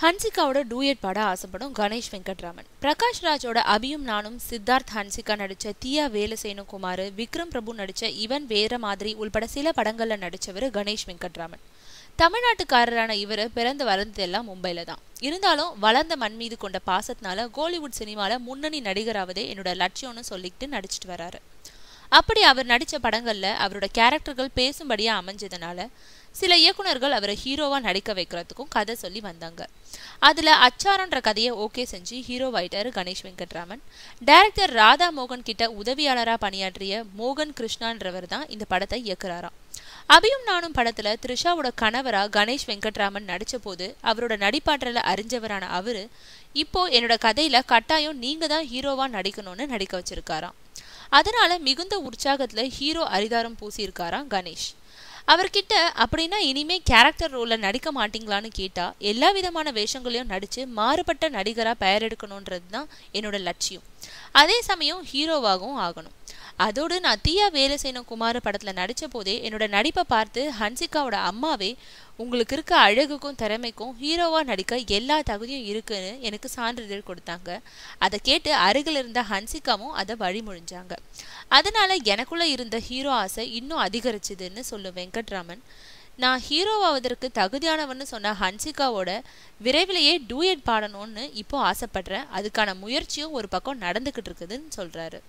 ஹன்சிகாவோட duet பாட ஆசைப்படும் கணேஷ் வெங்கட்ராமன். பிரகாஷ் ராஜோட அபியும் நானும், சித்தார்த் ஹன்சிகா நடிச்ச தியா வேலசேனு குமார், விக்ரம் பிரபு நடிச்ச இவன் வேற மாதிரி உள்பட சில படங்கள்ல நடிச்சவர் கணேஷ் வெங்கட்ராமன். தமிழ்நாட்டுக்காரரான இவர் பிறந்து வளர்ந்ததெல்லாம் மும்பைல தான். இருந்தாலும் வளர்ந்த மண் மீது கொண்ட பாசத்தினால கோலிவுட் சினிமால முன்னணி நடிகராவதே என்னோட லட்சியம்னு சொல்லிட்டு நடிச்சிட்டு வராரு. அப்படி அவர் நடிச்ச படங்கள்ல அவரோட கேரக்டர்கள் பேசும்படியா அமைஞ்சதுனால சில இயக்குனர்கள் அவரை ஹீரோவா நடிக்க வைக்கிறதுக்கும் கதை சொல்லி வந்தாங்க. அதுல அச்சாரன்ற கதையை ஓகே செஞ்சு ஹீரோவாயிட்டாரு கணேஷ் வெங்கட்ராமன். டைரக்டர் ராதா மோகன் கிட்ட உதவியாளரா பணியாற்றிய மோகன் கிருஷ்ணான்றவர் தான் இந்த படத்தை இயக்குறாராம். அபியும் நானும் படத்துல த்ரிஷாவோட கணவரா கணேஷ் வெங்கட்ராமன் நடிச்ச போது அவரோட நடிப்பாற்றல அறிஞ்சவரான அவரு இப்போ என்னோட கதையில கட்டாயம் நீங்க தான் ஹீரோவா நடிக்கணும்னு நடிக்க வச்சிருக்காராம். அதனால மிகுந்த உற்சாகத்துல ஹீரோ அரிதாரம் பூசியிருக்காராம் கணேஷ். அவர்கிட்ட அப்படின்னா இனிமே கேரக்டர் ரோல்ல நடிக்க மாட்டீங்களான்னு கேட்டா எல்லா விதமான வேஷங்களையும் நடிச்சு மாறுபட்ட நடிகரா பெயர் எடுக்கணும்ன்றது தான் என்னோட லட்சியம். அதே சமயம் ஹீரோவாகவும் ஆகணும். அதோடு நான் தியா வேலசேனு குமார் படத்துல நடிச்ச போதே என்னோட நடிப்பை பார்த்து ஹன்சிகாவோட அம்மாவே உங்களுக்கு இருக்க அழகுக்கும் திறமைக்கும் ஹீரோவா நடிக்க எல்லா தகுதியும் இருக்குன்னு எனக்கு சான்றிதழ் கொடுத்தாங்க. அதை கேட்டு அருகில் இருந்த ஹன்சிகாவும் அதை வழிமொழிஞ்சாங்க. அதனால எனக்குள்ள இருந்த ஹீரோ ஆசை இன்னும் அதிகரிச்சுதுன்னு சொல்லும் வெங்கட்ராமன். நான் ஹீரோவாவதற்கு தகுதியானவன்னு சொன்ன ஹன்சிகாவோட விரைவிலேயே டூயட் பாடணும்னு இப்போ ஆசைப்படுறேன். அதுக்கான முயற்சியும் ஒரு பக்கம் நடந்துகிட்டு இருக்குதுன்னு சொல்றாரு.